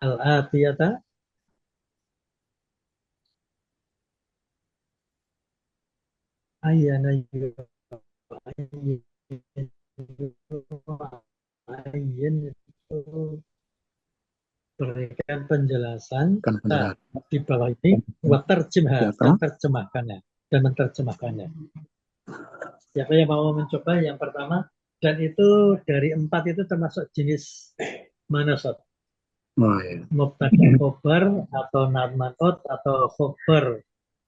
Al-atiyata. Ayyana ayyan itu berikan penjelasan. Kan Nah, penjelasan. di bawah ini Ya, waterjemah dan terjemahkannya dan menerjemahkannya. Siapa yang mau mencoba? Yang pertama, dan itu dari 4 itu termasuk jenis mana, Sob? oh, ya. Mubtada khobar atau nad man'ut atau khobar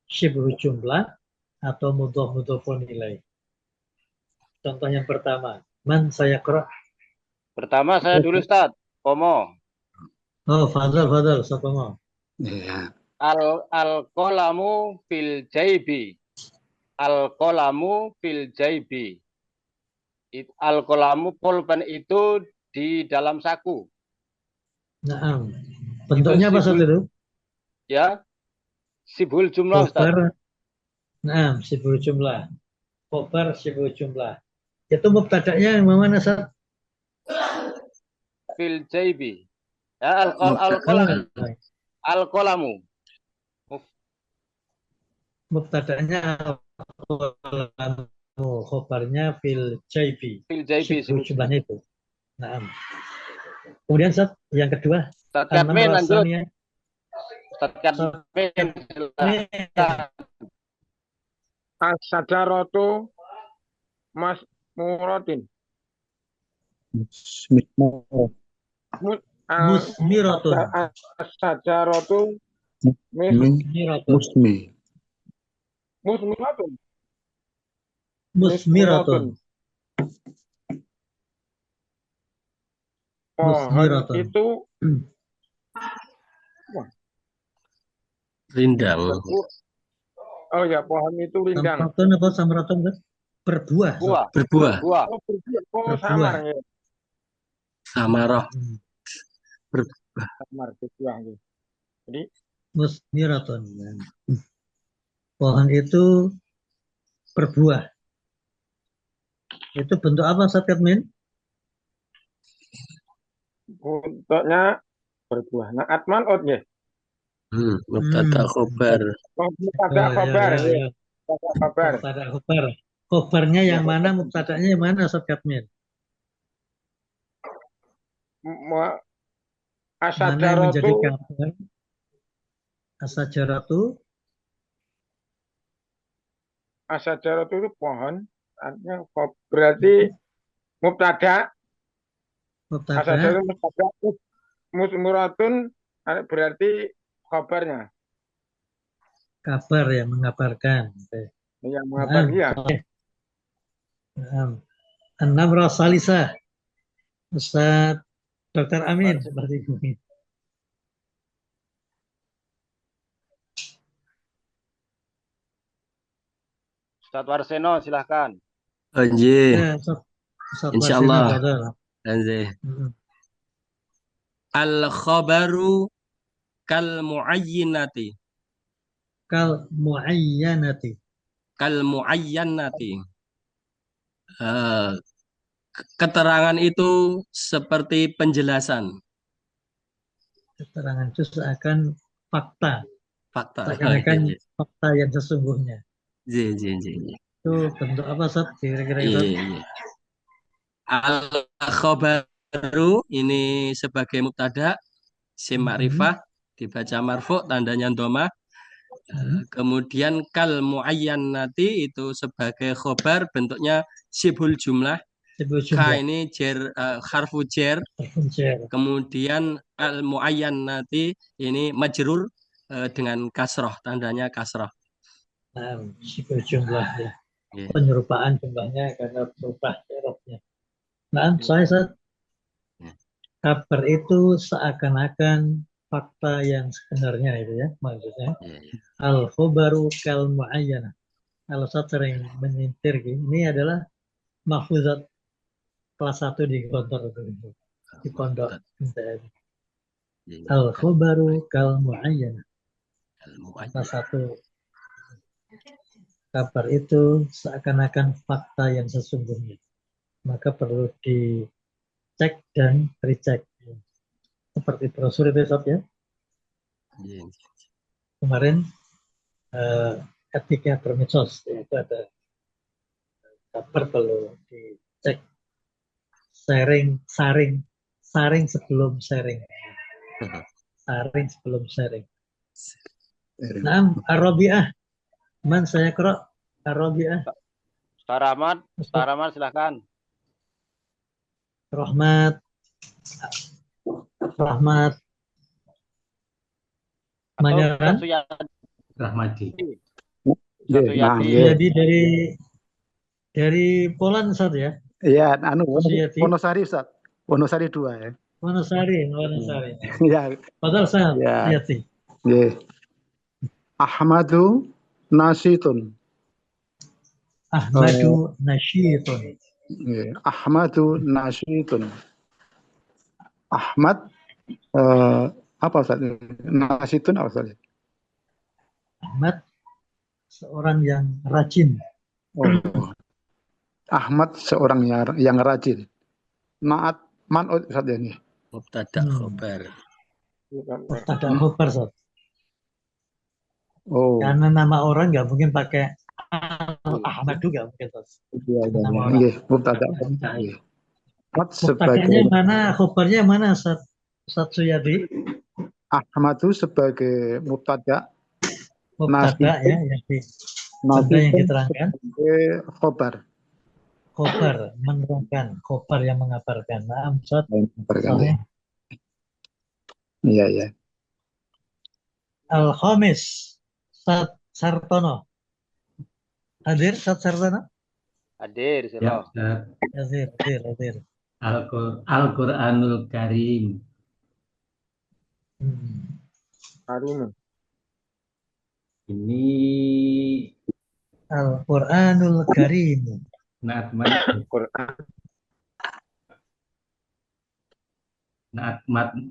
syibhu jumlah atau mudhof mudhofun ilaih. Contoh yang pertama, man saya qra. Pertama saya dulu Ustaz. Komo. Oh, fadal fadal sapa mau? Ya. Al qalamu fil jaibi. Al qalamu fil jaibi. Al qalamu pulpen itu di dalam saku. Nah, bentuknya apa saat itu? Ya, sibul jumlah Ustaz. Khobar, nah, syibhu jumlah. Khobar syibhu jumlah. Itu mubtada'nya yang mana, Sat? Fil jaibi. Ya, al qalamu. Mubtada'nya khobarnya fil jaibi. Fil jaibi Syibhu sibul jumlah. jumlahnya itu. Nah, kemudian Sat, yang kedua, Ustaz Anam Kadmin lanjut. rasanya. Ustaz Kadmin silakan. As-sajaratu masmuratin. Bismillah. Musmiratun. As-sajaratu Musmiratun. Musmi. musmiratun. Musmiratun. Pohon Musmiratun. itu Rindang. oh ya, pohon itu rindang. Samratun apa samratun? Berbuah. Buah. Berbuah. Buah. Oh, berbuah. Berbuah. Samar ya. Samarah. Samar berbuah ya. Jadi Musmiratun. Pohon itu berbuah. Itu bentuk apa, Ustaz Kadmin? bentuknya berbuah. Nah, atman out ya. Mubtada khobar. Oh, mubtada khabar ya. Mubtada khabar. Mubtada khobar. Khobarnya yang mana, mubtadanya yang mana, Ustaz Kadmin? Mana yang menjadi kabar? Asajaratu. Asajaratu itu pohon. Artinya berarti mubtada. Mubtada. Asajaratu mubtada. Musmuratun berarti kabarnya. Kabar ya, mengabarkan. Yang mengabar dia. An-Namrah Salisah. Ustaz Dr. Amin seperti ini. Ustaz Warseno silahkan. Anjir. Insyaallah. Anjir. Al-khabaru kal muayyinati. Kal muayyanati. Kal muayyanati. Keterangan itu seperti penjelasan. Keterangan itu seakan fakta. Fakta. Seakan fakta yang sesungguhnya. Iya. Itu bentuk apa, Sat? Kira-kira itu? Iya. Al-khabaru ini sebagai mubtada, sim ma'rifah, dibaca marfu, tandanya dhamma. Kemudian kal muayyannati itu sebagai khobar, bentuknya sibul jumlah. Ka ini harfu jer. Kemudian al muayyannati ini majrur dengan kasroh, tandanya kasroh. Nah, sibul jumlah ya. Penyerupaan jumlahnya karena berubah irobnya. Nah, saya kabar itu seakan-akan fakta yang sebenarnya itu ya, maksudnya. Al-khobaru kal mu'ayyana. Kalau saya sering menyintir ini adalah mahfuzat kelas 1 di kantor itu. Di pondok MTN. Al-khobaru kal mu'ayyana. Kelas 1. Kabar itu seakan-akan fakta yang sesungguhnya. Maka perlu dicek dan recheck. seperti brosur itu Sob ya. Iya. Kemarin etika bermedsos itu ada kabar kalau dicek saring sebelum sharing. Saring sebelum sharing. Nah, Arabiah. Man saya kerok Arabiah. Ustaz Rahmat silahkan. Rahmat. Manyaran. Rahmadi. Jadi dari Poland Ustaz ya. Iya, Suyati. Wonosari Ustaz. Wonosari 2 ya. Wonosari. Iya. Padahal saya Ya. Suyati. Nggih. Ahmadu Nasitun. Ahmadu Nasyitun. Ahmadu Nasitun. Ahmad apa Ustaz? Nasitun apa Ustaz? Ahmad seorang yang rajin. Oh. Ahmad seorang yang rajin. Naat man'ut Ustaz ini. Mubtada khobar. Mubtada khobar Ustaz. Oh. Karena nama orang nggak mungkin pakai Ahmad juga mungkin Ustaz. Nama orang. Nggih, mubtada. Mubtadanya mana, khobarnya mana Ustaz Suyadi? Ahmadu sebagai mubtada. Mubtada ya, yang diterangkan. Khobar. Khobar menerangkan, khobar yang mengabarkan. Nah, Ustaz. Iya. Al-Khamis Sartono. Hadir Ustaz Sartono? Hadir, Ya, Hadir. Al-Qur'anul Karim. Karim. Ini Al-Qur'anul Karim. Naat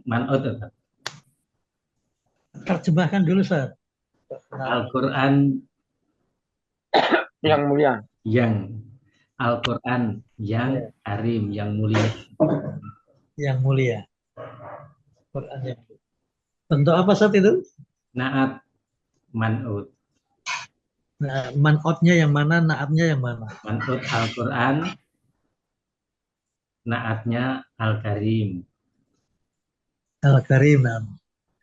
man'ut. Terjemahkan dulu Ustaz. Al-Qur'an yang mulia. Al-Qur'an yang karim, yang mulia. Yang mulia. Quran yang mulia. Bentuk apa Ustaz itu? Naat man'ut. Nah, man'utnya yang mana, naatnya yang mana? Man'ut Al-Qur'an, naatnya Al-Karim. Al-Karim.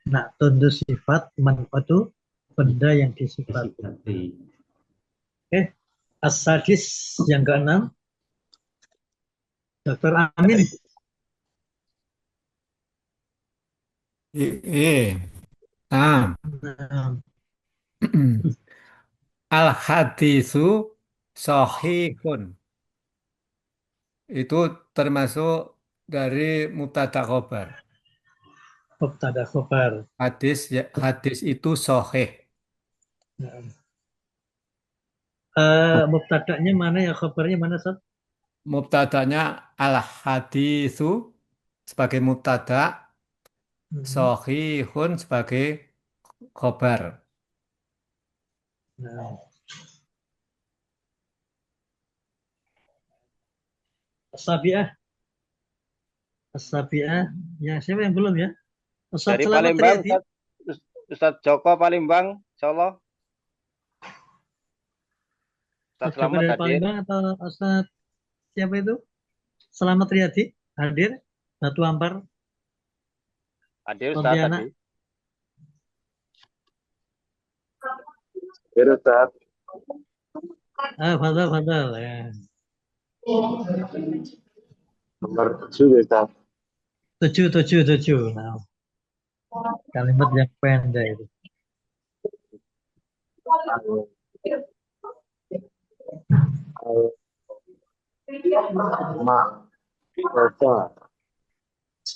Nah, tunduk sifat, man'utu benda yang disifati. Oke. As-sadis yang ke-6. Dr. Amin. Al-hadisu sahihun. Itu termasuk dari mubtada khobar. Mubtada khobar. Hadis itu sahih. Mubtadanya mana ya, khobarnya mana Ustaz? Mubtadanya al-hadisu sebagai mubtada, sahihun sebagai khobar. As-sabi'ah. Yang siapa yang belum ya? Ustaz Dari Selamat Palembang, Riyadi. Ustaz Joko Palembang, insyaallah. Ustaz Joko Selamat dari hadir. Palembang atau Ustaz siapa itu? Selamat Riyadi hadir. Batu Ampar. Hadir Ustaz Pontianak. Hadir Ustaz. Fadal ya. Nomor 7 Ustaz. 7. Nah, kalimat yang pendek itu.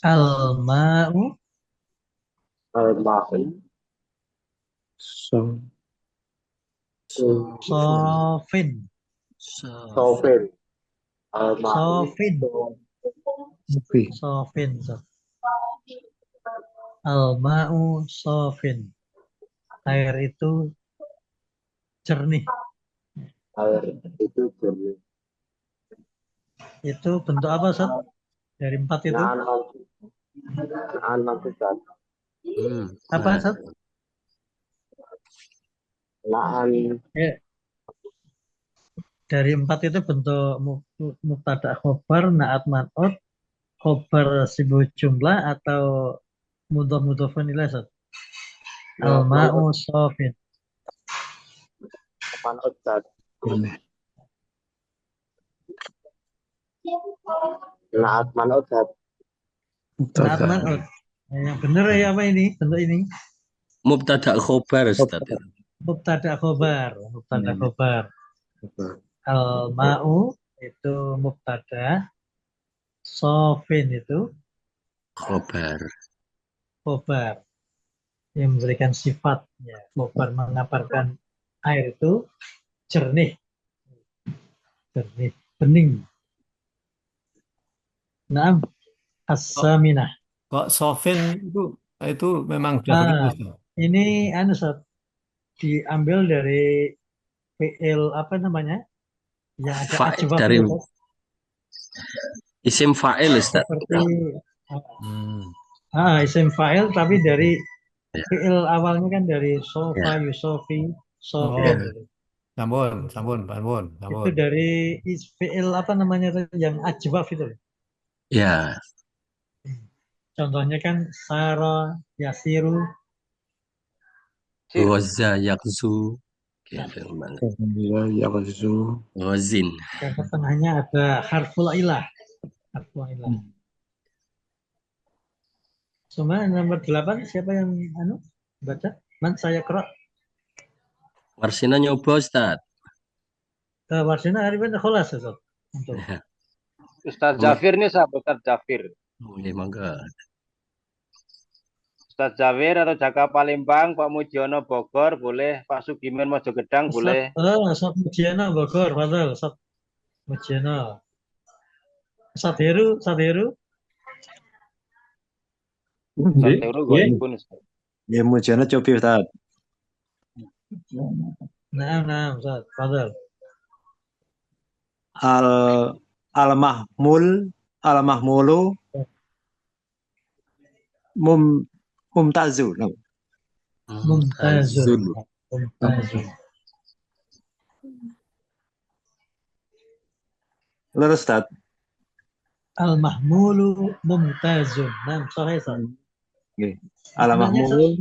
Al-ma'u sofin. Al-ma'u sofin. Air itu jernih. Itu bentuk apa Ustaz? Dari 4 itu? Anak Ustaz. Apa, Ustaz? Naan. Dari 4 itu bentuk mubtada khobar, naat man'ut, khobar sibuk jumlah atau mudhof mudhofun ilaih, Ustaz. Al-ma'u sofin. Man'ut Ustaz. Naat man'ut Ustaz. Naat man'ut. Yang benar ya apa ini? Bentuk ini. Mubtada khobar Ustaz. Mubtada khobar. Mubtada khobar. Al-ma'u itu mubtada. Sofin itu Khobar. khobar. Yang memberikan sifatnya. Khobar mengabarkan air itu jernih. Jernih. Bening. Naam. As-saminah. Kok Sofin itu memang sudah begitu, Ustaz? Ini Ustaz, diambil dari fi'il apa namanya? Yang ada ajwaf Dari itu, Ustaz. isim fa'il Ustaz. Seperti Hmm. isim fa'il tapi dari fi'il awalnya kan dari sofa, Ya. yusofi, Oh, sofin. sampun. Itu dari fi'il apa namanya tuh, yang ajwaf itu. Ya. Contohnya kan sara, yasiru. Ghaza yaghzu. Gitu. Ghazin. Yang tengahnya ada harful ilah. Harful ilah. Cuma nomor 8 siapa yang baca? Saya kerok. Warsina nyoba Ustaz. Warsina hari ini kholas Ustaz. Untuk Ustaz Jafir nih sahabat Ustaz Jafir. Oke, mangga. Ustaz Jafir atau Jaka Palembang, Pak Mujiono Bogor boleh, Pak Sugiman Mojogedang boleh. Ustaz Mujiono Bogor, padahal Ustaz Mujiono. Ustaz Heru. Ustaz Heru pun Ustaz. Ya Mujiono coba Ustaz. Nah, Ustaz, padahal. Al-mahmulu mumtazun. Mumtazun. Lurus Ustaz. Al-mahmulu mumtazun. Nah, sahih Ustaz. Nggih. Al-mahmulu.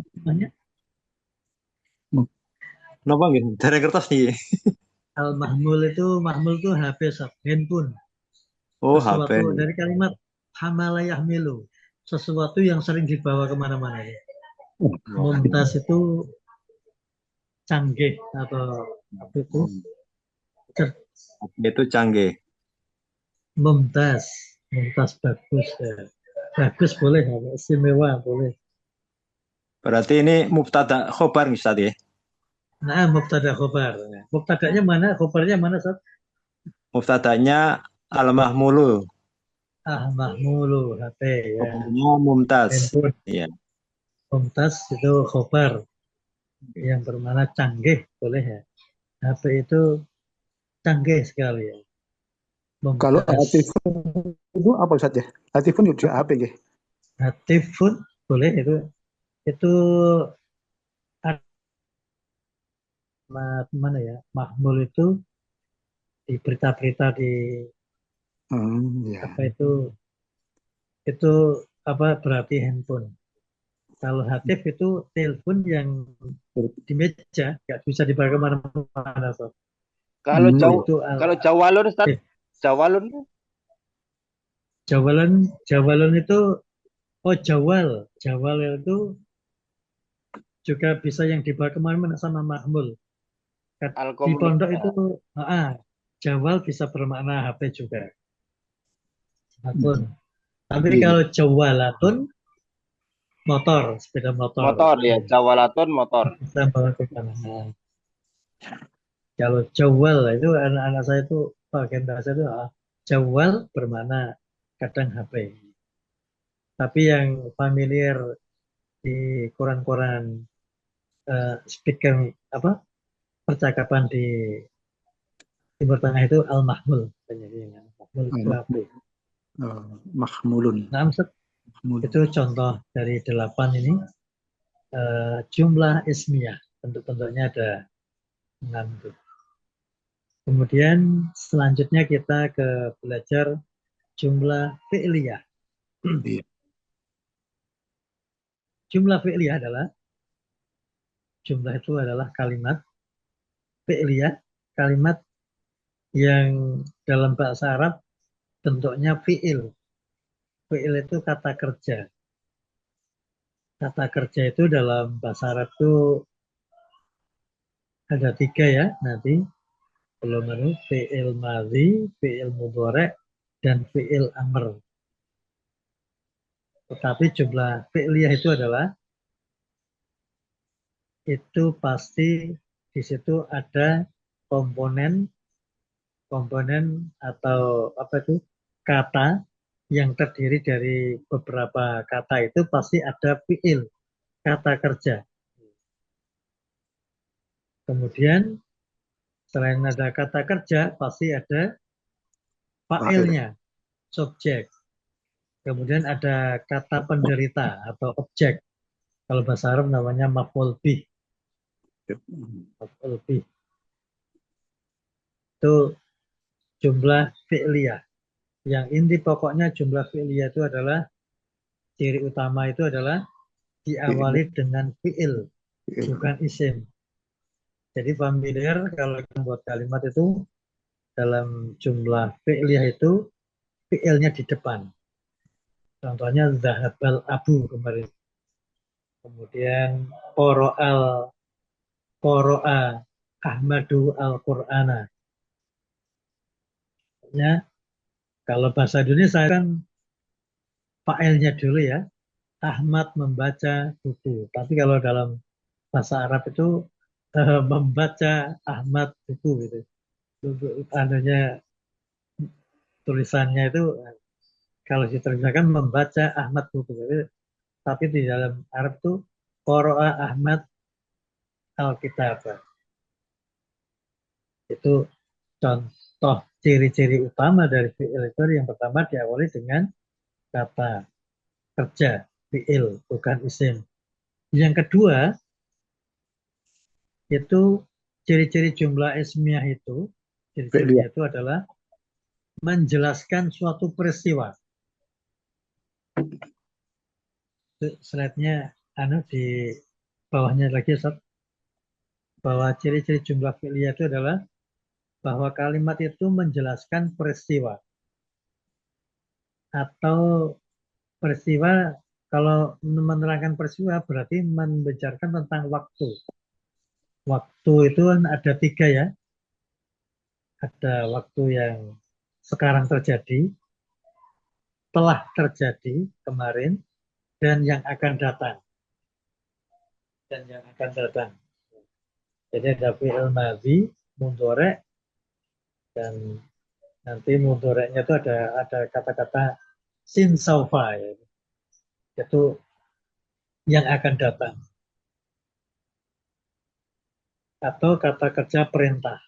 Napa nggih? Dari kertas nih. Al-mahmul itu HP, Ustaz, handphone. Oh, Sesuatu HP. dari kalimat hamala yahmilu. Sesuatu yang sering dibawa kemana-mana. Mumtaz itu canggih atau apa itu? Itu canggih. Mumtaz bagus ya. Bagus boleh, istimewa boleh. Berarti ini mubtada khobar nih Ustaz ya? Nah, mubtada khobar. Mubtadanya mana? Khobarnya mana, Ustaz? Mubtadanya al-mahmulu. Mahmulu HP ya. Khobarnya mumtaz. Handphone. Iya. Mumtaz itu khobar yang bermakna canggih boleh ya. HP itu canggih sekali ya. Mumtaz. Kalau hatifun itu apa Ustaz ya? Hatifun juga HP ya? Hatifun boleh itu mana ya? Mahmul itu di berita-berita di Ya. apa itu apa berarti handphone. Kalau hatif itu telepon yang di meja, nggak bisa dibawa kemana-mana. So. Kalau kalau jawalun Ustaz, jawalun itu jawal itu juga bisa yang dibawa kemana-mana sama mahmul. Di pondok itu jawal bisa bermakna HP juga. Tapi kalau jawalatun motor, sepeda motor. Motor ya, jawalatun motor. Bisa bawa ke mana. Kalau jawal itu anak-anak saya itu bagian bahasa itu jawal bermakna kadang HP. Tapi yang familiar di koran-koran speaker percakapan di Timur Tengah itu al-mahmul. Mahmul itu HP. Mahmulun. Nah, Itu contoh dari 8 ini. Jumlah ismiyah, bentuk-bentuknya ada 6 tuh. Kemudian selanjutnya kita ke belajar jumlah fi'liyah. Iya. Jumlah fi'liyah jumlah itu adalah kalimat fi'liyah, kalimat yang dalam bahasa Arab bentuknya fi'il. Fi'il itu kata kerja. Kata kerja itu dalam bahasa Arab itu ada 3 ya, nanti belum ada fi'il madhi, fi'il mudhari', dan fi'il amr. Tetapi jumlah fi'liyah itu pasti di situ ada komponen atau kata yang terdiri dari beberapa kata, itu pasti ada fi'il, kata kerja. Kemudian selain ada kata kerja, pasti ada fa'ilnya, subjek. Kemudian ada kata penderita atau objek. Kalau bahasa Arab namanya maf'ul bih. Maf'ul bih. Itu jumlah fi'liyah. Yang inti pokoknya jumlah fi'liyah itu adalah, ciri utama itu adalah diawali dengan fi'il, bukan isim. Jadi familiar kalau membuat kalimat itu dalam jumlah fi'liyah itu fi'ilnya di depan. Contohnya zahabal abu kemarin. Kemudian qoro'a Ahmadu al-Qur'ana. Ya, kalau bahasa Indonesia kan fa'ilnya dulu ya. Ahmad membaca buku. Tapi kalau dalam bahasa Arab itu membaca Ahmad buku gitu. Tulisannya itu kalau diterjemahkan membaca Ahmad buku. Tapi di dalam Arab itu qoro'a Ahmad al-kitab. Itu contoh ciri-ciri utama dari fi'il itu. Yang pertama diawali dengan kata kerja, fi'il, bukan isim. Yang kedua, itu ciri-ciri jumlah ismiyah itu, ciri-cirinya itu adalah menjelaskan suatu peristiwa. Slide-nya di bawahnya lagi, Ustaz. Bahwa ciri-ciri jumlah fi'liyah itu adalah bahwa kalimat itu menjelaskan peristiwa. Atau peristiwa, kalau menerangkan peristiwa berarti membicarakan tentang waktu. Waktu itu ada 3 ya. Ada waktu yang sekarang terjadi, telah terjadi kemarin, dan yang akan datang. Jadi ada fi'il madhi, mudhari', dan nanti mudhari'nya itu ada kata-kata sin saufa ya. Itu yang akan datang. Atau kata kerja perintah,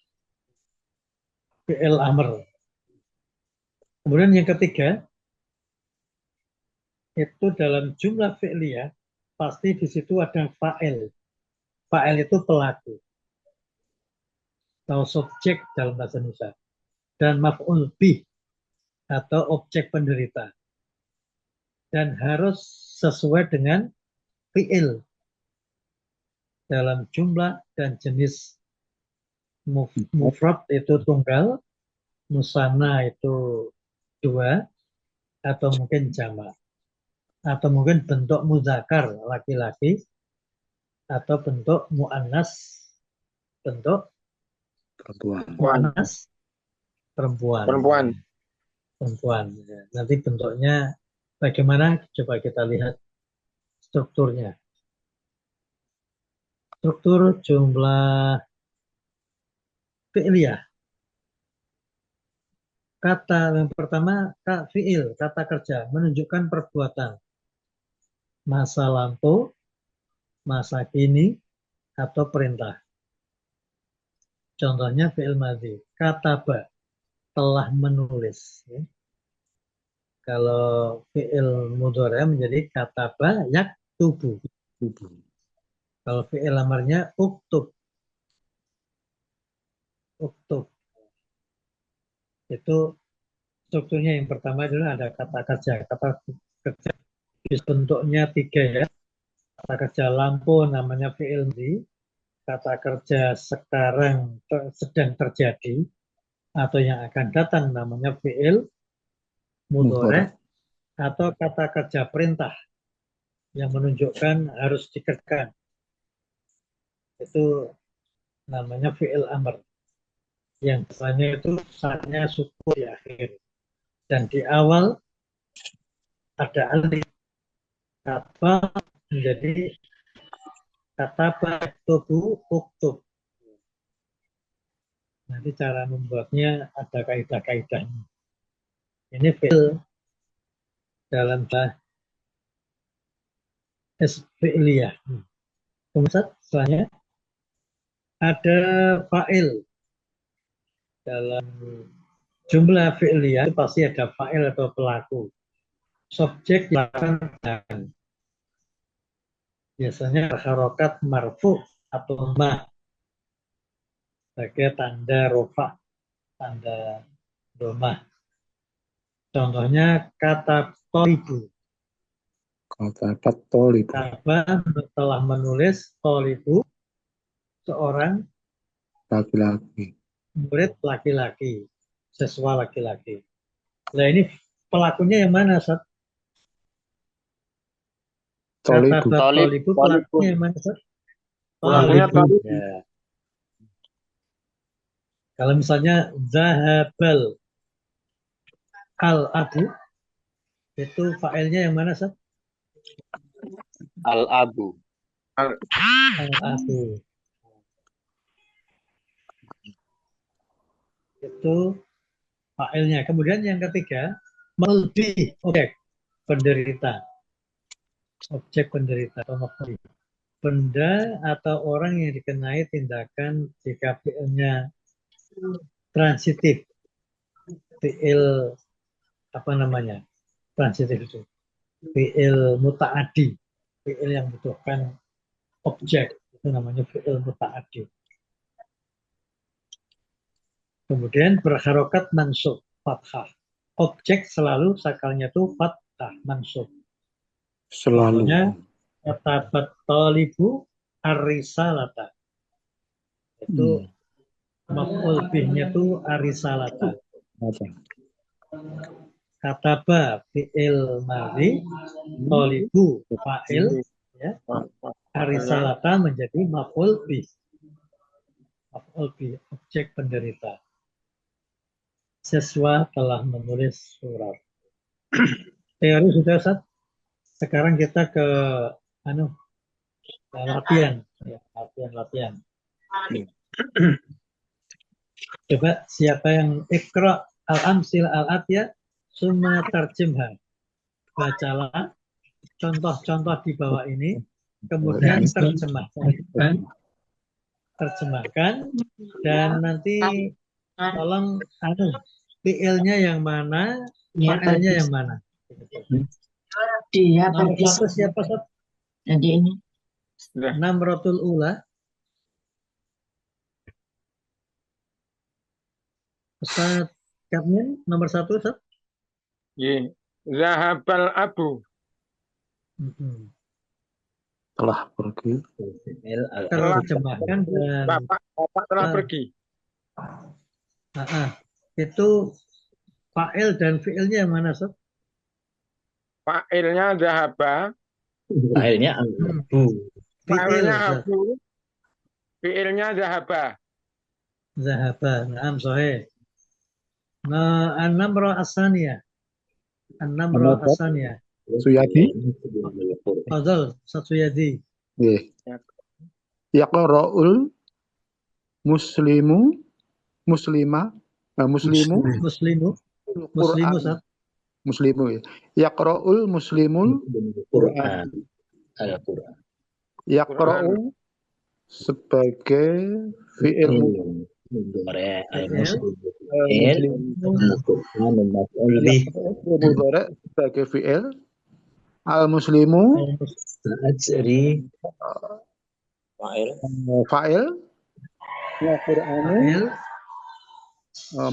fi'il amr. Kemudian yang ketiga, itu dalam jumlah fi'liyah pasti di situ ada fa'il. Fa'il itu pelaku atau subjek dalam bahasa Indonesia, dan maf'ul bih atau objek penderita, dan harus sesuai dengan fi'il dalam jumlah dan jenis. Mufrad itu tunggal, musanna itu 2, atau mungkin jamak, atau mungkin bentuk muzakkar laki-laki, atau bentuk muannas, bentuk muannas perempuan. Nanti bentuknya bagaimana, coba kita lihat strukturnya. Struktur jumlah fi'liyah. Kata yang pertama, fi'il, kata kerja, menunjukkan perbuatan. Masa lampau, masa kini, atau perintah. Contohnya fi'il madhi, kataba, telah menulis. Kalau fi'il mudhari menjadi kataba yaktubu. Kalau fi'il amarnya uktub. Uktub. Itu strukturnya yang pertama adalah ada kata kerja. Kata kerja bentuknya 3 ya. Kata kerja lampu namanya fi'il mudhari. Kata kerja sekarang sedang terjadi atau yang akan datang namanya fi'il mudhari, atau kata kerja perintah yang menunjukkan harus dikerjakan. Itu namanya fi'il amr. Yang biasanya itu saatnya sukun di akhir. Dan di awal ada alif. Kata menjadi kataba yaktubu uktub. Nanti cara membuatnya ada kaidah-kaidahnya. Ini fi'il dalam bahasa fi'liyah. Kemudian setelahnya ada fa'il. Dalam jumlah fi'liyah itu pasti ada fa'il atau pelaku. Subjek yang akan biasanya harokat marfu atau ma sebagai tanda rofa, tanda domah. Contohnya kata tolibu. Kata tolibu. Kata telah menulis tolibu, seorang Laki-laki. murid laki-laki, siswa laki-laki. Nah ini pelakunya yang mana, Ustaz? Kata tolibu pelakunya yang mana, Ustaz? Tolibu. Ya. Kalau misalnya zahabal al-abu, itu fa'ilnya yang mana, Ustaz? Al-abu. Al-abu. Itu fa'ilnya. Kemudian yang ketiga, meldi, objek penderita. Objek penderita atau maf'ul. Benda atau orang yang dikenai tindakan jika fi'ilnya transitif. Fi'il apa namanya? Transitif itu. Fi'il muta'adi. Fi'il yang membutuhkan objek. Itu namanya fi'il muta'adi. Kemudian berharokat mansub, fathah. Objek selalu sakalnya itu fathah, mansub. Selalu. Contohnya, kata talibu arisalata. Itu maf'ul bihnya itu arisalata. Kataba fi'il madhi, talibu fa'il, ya. Arisalata menjadi maf'ul bih. Maf'ul bih, objek penderita. Siswa telah menulis surat. Teori sudah, Ustaz. Sekarang kita ke latihan. Ya, latihan. Coba siapa yang ikra al-amsil al-atiyah summa tarjimha. Bacalah contoh-contoh di bawah ini, kemudian terjemahkan dan nanti tolong fi'ilnya yang mana, fa'ilnya yang mana. Nomor 1 siapa, Sob? Jadi ini. Namratul ula. Ustaz Kapmin, nomor 1, Ustaz. Ye. Zahabal abu. Telah pergi. Terjemahkan dan Bapak telah pergi. Itu fa'il dan fi'ilnya yang mana, Sob? Fa'ilnya zahaba. Fa'ilnya abu. Fa'ilnya abu. Fi'ilnya zahaba. Zahaba. Naam, sahih. Nah, an-namra as-saniyah. An-namra as-saniyah. Suyadi. Fadhal, Suyadi. Yaqra'ul muslimu muslima muslimu Ustaz. Muslimu ya. Yaqra'ul muslimul Quran. Al-Quran. Yaqra'u sebagai fi'il mudhari Fi'il al-muslimin al-Qur'an maf'ul bih mudhari sebagai fi'il, al-muslimu sa'ajri fa'il fa'il, al-Qur'anu fa'il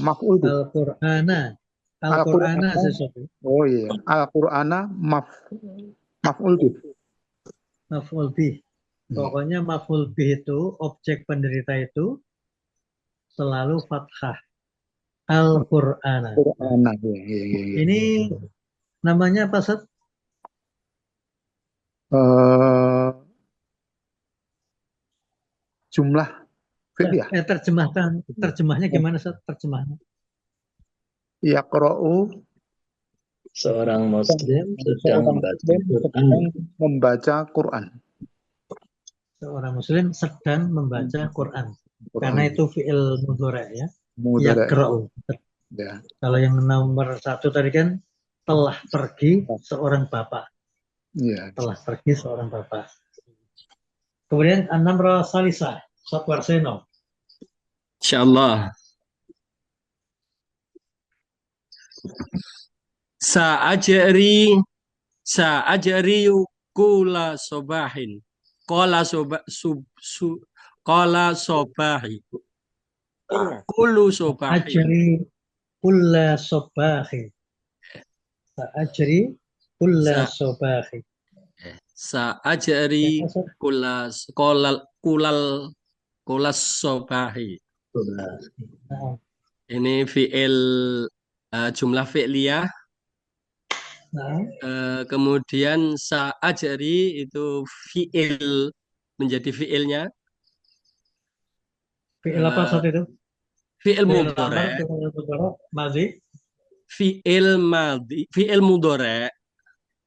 maf'ul bih. Al-Qur'ana. Al-Qur'ana Al-Qur'ana, sesuatu. oh iya, al-Qur'ana maf'ul bih. Maf'ul bih. Pokoknya maf'ul bih itu objek penderita itu selalu fathah. Al-Qur'ana. Qur'ana, iya. Ini namanya apa, Sat? Jumlah fi'il ya. Terjemahnya gimana, Sat? Terjemahnya. Yaqra'u, seorang muslim sedang membaca Quran membaca Quran. Seorang muslim sedang membaca Quran. Karena itu fi'il mudhari ya. Mudhari. Yaqra'u. Ya. Kalau yang nomor 1 tadi kan telah pergi seorang bapak. Iya. Telah pergi seorang bapak. Kemudian an-namra salisa, Satwar Seno. Insyaallah. Sa'ajri kula sobahin. Qala sobahi. Kulu sobahin. Ajri kulla sobahi. Ajri kulla sobahi. Sa'ajri kula sobahi. Ini fi'il jumlah fi'liyah. Kemudian sa'ajri itu fi'il menjadi fi'ilnya. Fi'il apa saat itu? Fi'il mudhari. Fi'il madhi, fi'il mudhari.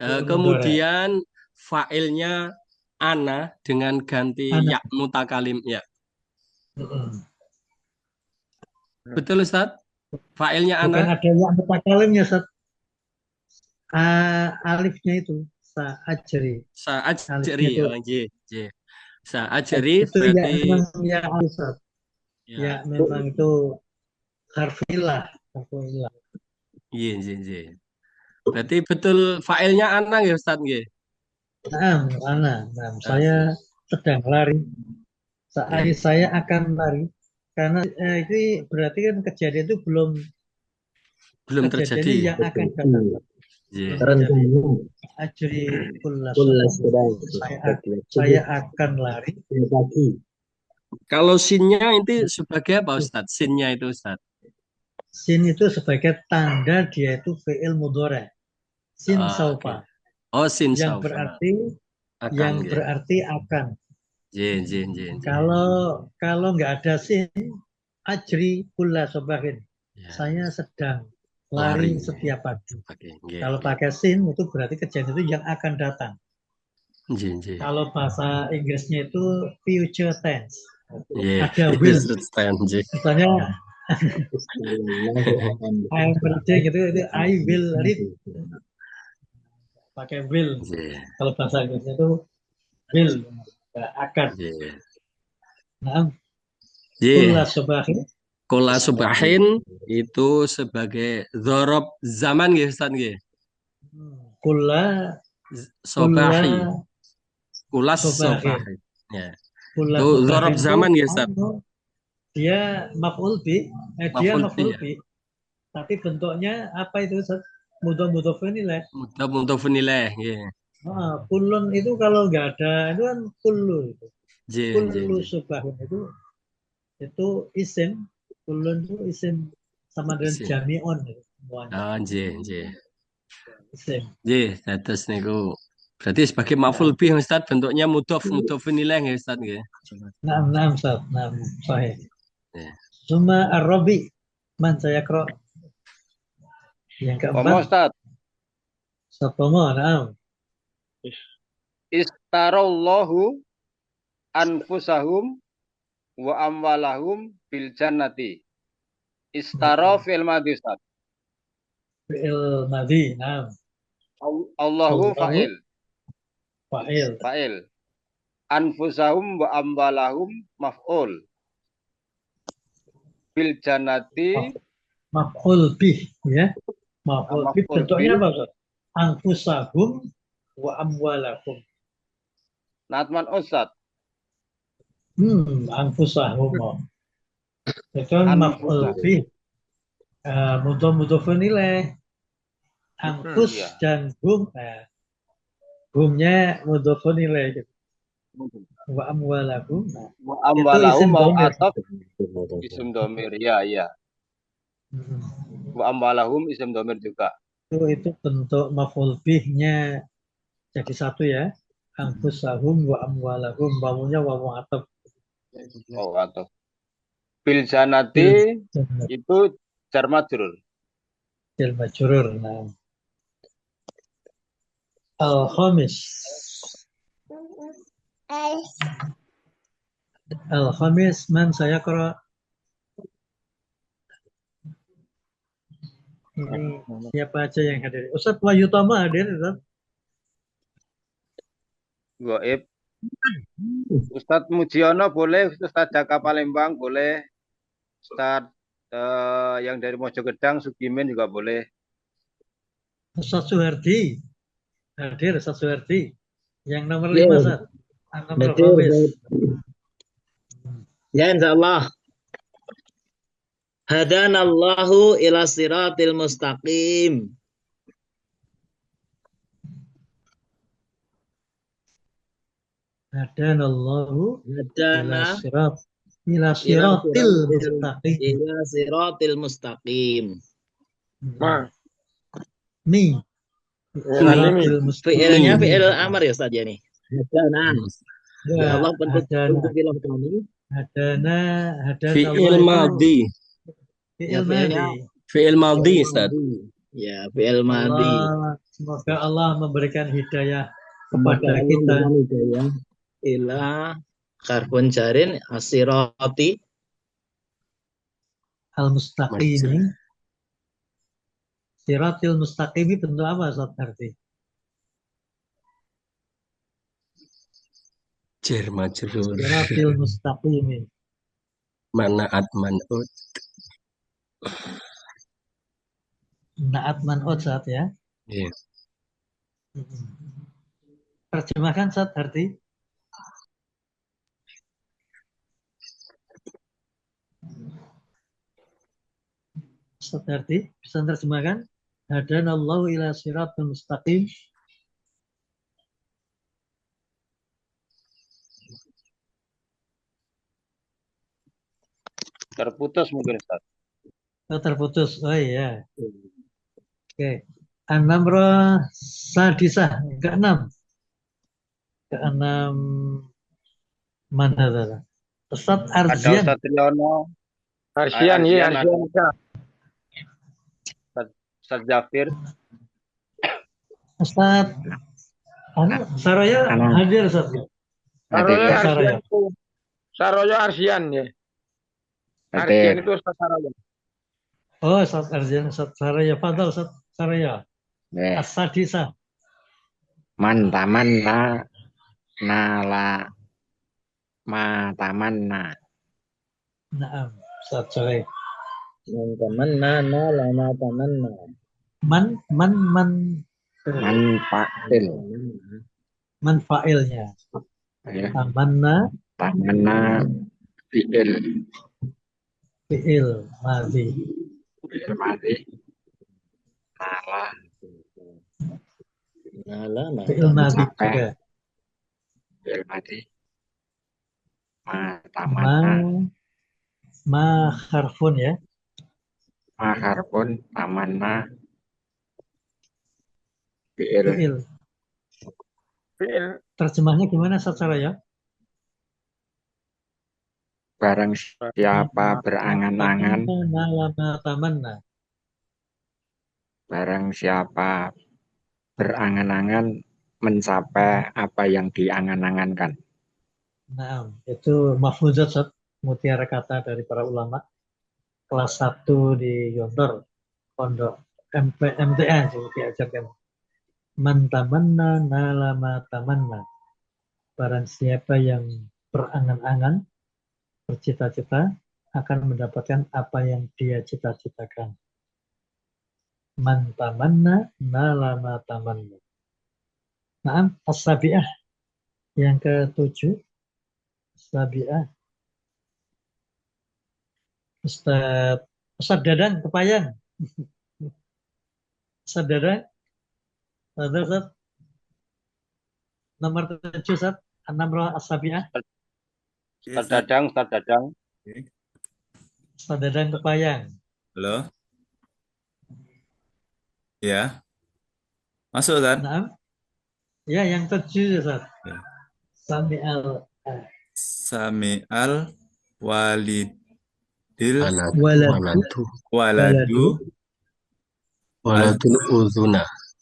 Kemudian fa'ilnya ana dengan ganti ya mutakalim ya. Betul Ustaz? Fa'ilnya ana. Bukan ada ya mutakalimnya, Ustaz. Alifnya itu sa'ajri. Sa'ajri. Sa'ajri itu berarti ya alif. Ya memang itu harfilah. Iya. Berarti betul fa'ilnya ana ya Ustaz nggih? Ana. Saya sedang lari. Saya akan lari. Karena ini berarti kan kejadian itu belum terjadi. Yang akan datang. Ajri saya akan lari. Kalau sinnya itu sebagai apa Ustaz? Sinnya itu Ustaz? Sin itu sebagai tanda dia itu fi'il mudhari. Sin saufa. Oh, sin yang saufa. Berarti akan. Kalau nggak ada sin, ajri kulla sobahin. Saya sedang lari setiap pagi. Kalau pakai sin itu berarti kejadian itu yang akan datang. Kalau bahasa Inggrisnya itu future tense. Ada will. Misalnya I will read itu I will read. Pakai will. Kalau bahasa Inggrisnya itu will, akan. Kula subahin itu sebagai dzarab zaman nggih Ustaz nggih. Kula sobahi. Kula sobahi. Ya. Itu dzarab zaman nggih Ustaz. Dia maf'ul bi, maf'ul bi. Tapi bentuknya apa itu Ustaz? Mudhofun ilaih. Mudhofun ilaih, nggih. Kullun itu kalau nggak ada itu kan kullu itu. Kullu subahin itu isim. Kullun itu isim sama dengan jami'un semuanya. Isim. Terus niku berarti sebagai maf'ul bih Ustaz bentuknya mudhofun ilaih nggih Ustaz nggih. Naam Ustaz, sahih. Suma ar-rabi man sayaqra. Yang keempat. Ustaz. Sapama, naam. Istarallahu anfusahum wa amwalahum bil jannati. Istara fi'il madhi Ustaz. Fi'il madhi, naam. Allahu fa'il. Fa'il. Anfusahum wa amwalahum maf'ul. Fil jannati Maf'ul bih ya. Maf'ul bih maf'ul bentuknya bih apa, Ustaz? Anfusahum wa amwalakum. natman Ustaz. Anfusahum. Itu kan maf'ul Anfusahum. bih. Mudhaf ilaih. Anfus Iya. dan hum. Humnya mudhaf ilaih gitu. Wa amwalakum. Wa Itu amwalahum isim mau dhamir. ataf isim domir. Ya, iya. Hmm. Wa amwalahum isim domir juga. Itu bentuk maf'ul bihnya jadi satu ya. Anfusahum wa amwalahum. Wawunya wawu ataf. Oh, ataf. Fil jannati itu jar majrur. Fil majrur. Nah. Al-khamis. Al-khamis man saya qara. Ini siapa aja yang hadir? Ustadz Wahyu Tama hadir, Ustadz. Goib. Ustadz Mujiono boleh, Ustadz Jaka Palembang boleh, Ustadz yang dari Mojogedang Sugimin juga boleh. Ustadz Suherdi hadir, Ustadz Suherdi. Yang nomor Ya, 5, Ustadz. Nomor hadir, khamis. ya insyaallah. Hadanallahu ila siratil mustaqim. Hadanallahu Hadana ila siratil mustaqim. ila siratil mustaqim. Mi. Siratil Fi'ilnya fi'il amar ya Ustaz ya nih. Hadana. Ya Allah bentuk kami. Hadana Fi'il madhi. Fi'il fi'ilnya madhi. Fi'il madhi, Ustaz. Ya, fi'il madhi. Semoga Allah memberikan hidayah Semoga kepada Allah kita. memberikan hidayah ila karbon jarin asirati Al-mustaqimi. Siratil mustaqimi bentuk apa, Ustaz Arti? Jar majrur. Siratil mustaqimi. Manaat man'ut. Naat man'ut, Ustaz ya. Iya. Terjemahkan, Ustaz Arti. Ustaz Arti, bisa terjemahkan? Hadanallahu ila siratil mustaqim. Terputus mungkin Ustaz. Terputus. Oh iya. Oke. An-namra sadisah. Keenam. Keenam. Mana tadi? Ustaz Ada Arzian. Ustaz Triono, Arsian ya, Arsian. Ustaz Jafir. Ustaz Saraya hadir, Ustaz. Saroyo Saraya. Arsian. Saroyo Arsian ya. Arsian itu Ustaz Saroyo. Oh, Ustaz Arzian, Ustaz Saraya. Fadal, Ustaz Saraya. As-sadisah. Man tamanna nala ma tamanna. Naam, Ustaz Saraya. Man tamanna nala ma tamanna. Man Man fa'il. Man fa'ilnya. Ya. Tamanna Tamanna fi'il. fi'il madhi. Fi'il madhi. Nala ma Fi'il madhi Sampai. juga. Fi'il madhi. Ma Ma tamanna. ma harfun ya. Ma harfun tamanna. Fi'il. Fi'il. Fi'il. Terjemahnya gimana, Ustaz Saraya? Barang siapa berangan-angan. Nala tamanna. Barang siapa berangan-angan mencapai apa yang diangan-angankan. Nah, itu mahfuzat, Ustaz. Mutiara kata dari para ulama. Kelas 1 di Yondor. Pondok MTA diajarkan. Man tamanna nala ma tamanna. Barang siapa yang berangan-angan, bercita-cita, akan mendapatkan apa yang dia cita-citakan. Man tamanna nala ma tamanna. Nah, as-sabi'ah yang ke-7. Sabi'ah. Ustaz Dadang kepayan. Ustaz Dadang. Ustaz nomor 7 Ustaz. An-Namrah as-sabi'ah. Ustaz Dadang, Ustaz Dadang. Ustaz Dadang kepayan. Halo. Ya. Masuk, Ustaz? Nah. Ya, yang 7 Ustaz. Ya. Sami'al walidil waladu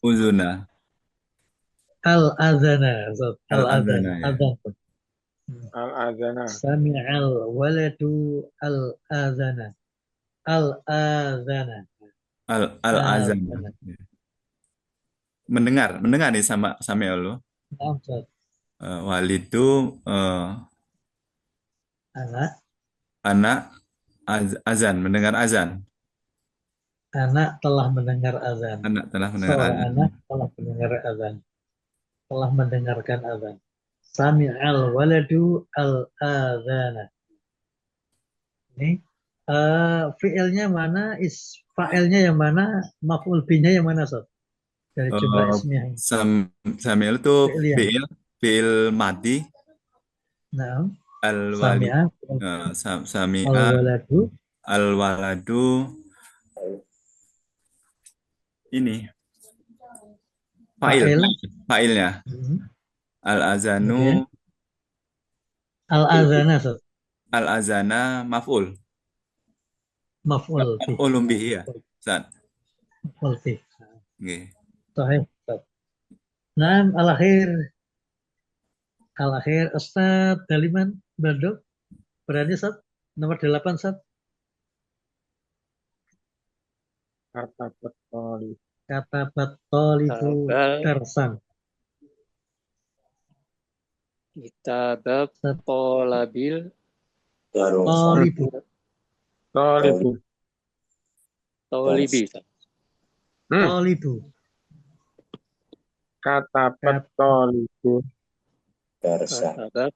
uzuna. Al-azana. Al-azana. Al-azana. Sami'al waladu al-azana. Al-azana. Al-azana. Mendengar nih sama Sami'al. Walidu anak azan, mendengar azan. Anak telah mendengar azan. Anak telah mendengar azan. Anak telah mendengar azan. Telah mendengarkan azan. Sami'al waladu al-azana. Ini fi'ilnya mana? Fa'ilnya yang mana? Maf'ul binya yang mana, Sob? Dari jumlah ismiyah. Sami'al itu fi'il madi. Nah. Sami'a. Al-waladu. Ini fa'ilnya. Al-azanu. Al-azana, Sob. Al-azana maf'ul. Maf'ul bihi ya, Ustaz. Maf'ul bihi. Nggih. Sahih, Ustaz. Naam, al-akhir Ustaz Daliman Bandung. Berani, Ustaz? Nomor 8, Ustaz. Katabat tolibu darsan. Kitabat tolabil Tolibu. Katabat tolibu darsan. Katabat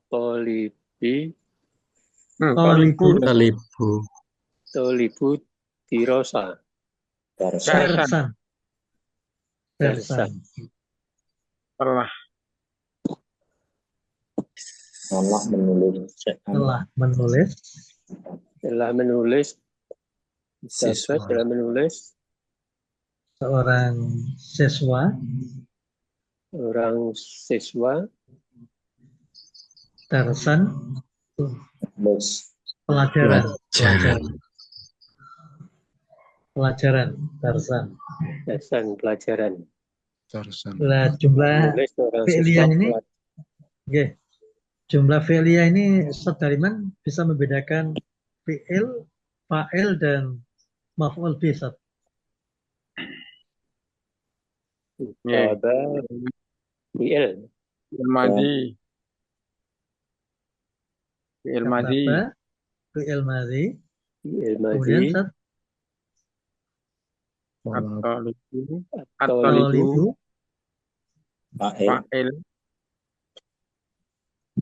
tolibu dirosa. Darsan. Telah menulis seorang siswa darsan pelajaran darsan pelajaran. Jumlah fi'liyah ini jumlah fi'liyah ini Daliman bisa membedakan fi'il, fa'il dan maf'ul bih. Fi'il madi. Kemudian At-talibu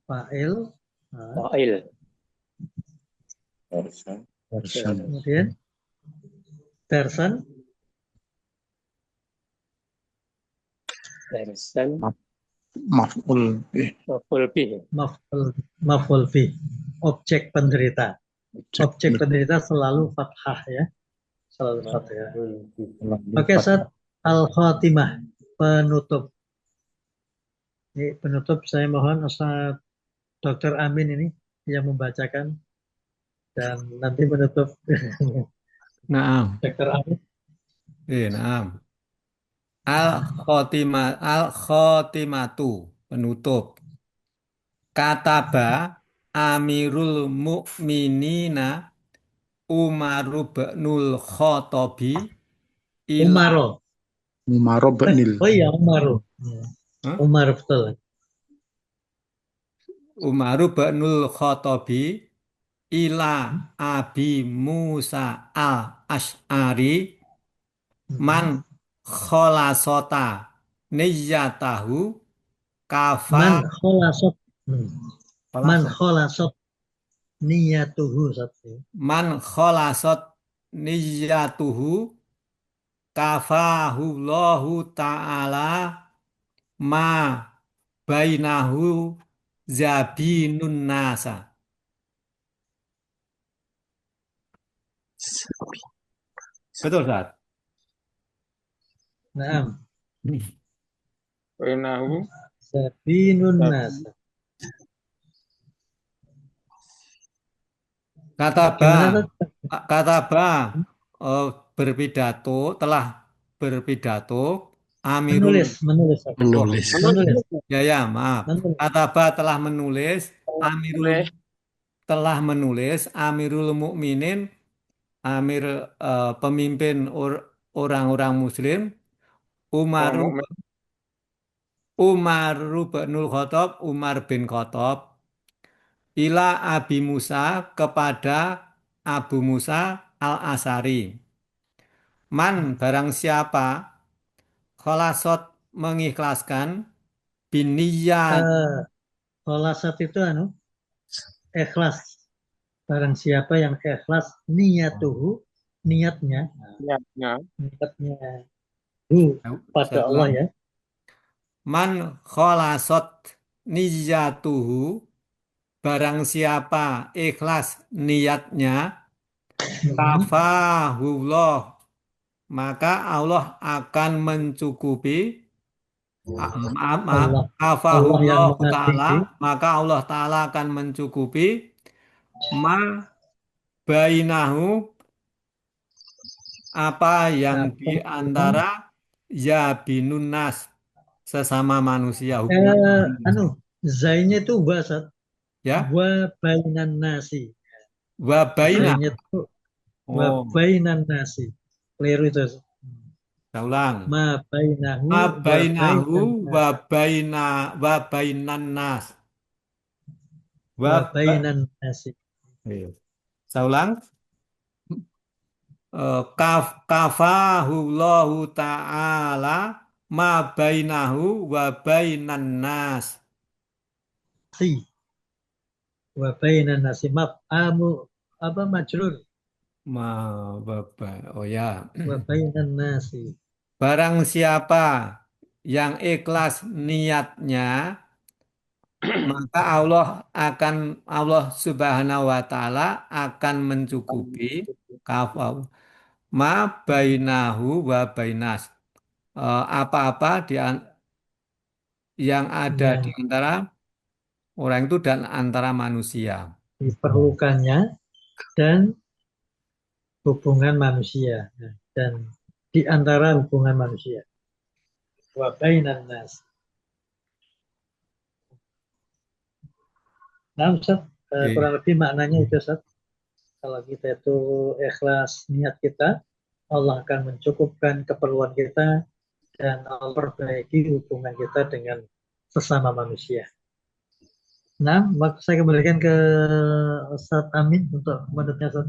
fa'il kemudian darsan maf'ul bih objek penderita selalu fathah ya. Oke, Ustaz. Al-Khatimah, penutup. Ini penutup saya mohon Ustaz Dr. Amin ini yang membacakan dan nanti menutup. Naam. Dr. Amin. Naam. Al-Khatimatu, penutup. Kataba Amirul Mukminina Umaru ba'nul Khotobi Umaro ba'nil. Oh iya, Umaru. Umar betul. Umaru ba'nul Khotobi ila Abi Musa al-Asy'ari man kholasota niyatahu Man kafa kholasot. Man kholasot. kholasot niyatuhu satu. Man kholasot niyatuhu kafahullahu ta'ala ma bainahu zabinun nasa. Betul, Ustaz? Naam. Bainahu Sabinun nas. Gimana, Kataba berpidato, telah berpidato Amirul Menulis. Ya, maaf. Menulis. Kataba telah menulis Amirul Mukminin, pemimpin orang-orang Muslim, Umar bin Khattab, ila Abi Musa kepada Abu Musa al-Asy'ari. Man barang siapa kholasot mengikhlaskan biniyat. Kholasat itu ikhlas. Barang siapa yang ikhlas niatuhu, niatnya pada Allah ya. Man kholasot niyatuhu, barang siapa ikhlas niatnya, kafahullah, maka Allah akan mencukupi. Kafahullah ta'ala, maka Allah ta'ala akan mencukupi ma bainahu, apa yang di antara ya binunas, sesama manusia. Zainnya itu wasat. Ya. Wa bainan nasi. Wa baina. Wa bainan nasi. Keliru itu. Saya ulang. Ma bainahu wa bainan nas. Wa bainan nasi. Saya ulang. Kafahullahu ta'ala ma bainahu wa bainan nas. Wa bainan nasi. Maf'amu majrur. Oh ya. Wa bainan nasi. Barang siapa yang ikhlas niatnya, maka Allah Subhanahu wa ta'ala akan mencukupi kafau ma bainahu wa bainas, apa-apa yang ada di antara orang itu dan antara manusia, diperlukannya dan hubungan manusia, dan di antara hubungan manusia. Wa bainan nas. Nah, Ustaz, kurang lebih maknanya itu, Ustaz. Kalau kita itu ikhlas niat kita, Allah akan mencukupkan keperluan kita dan Allah perbaiki hubungan kita dengan sesama manusia. Nah, saya kembalikan ke Ustaz Amin untuk menurutnya, Ustaz.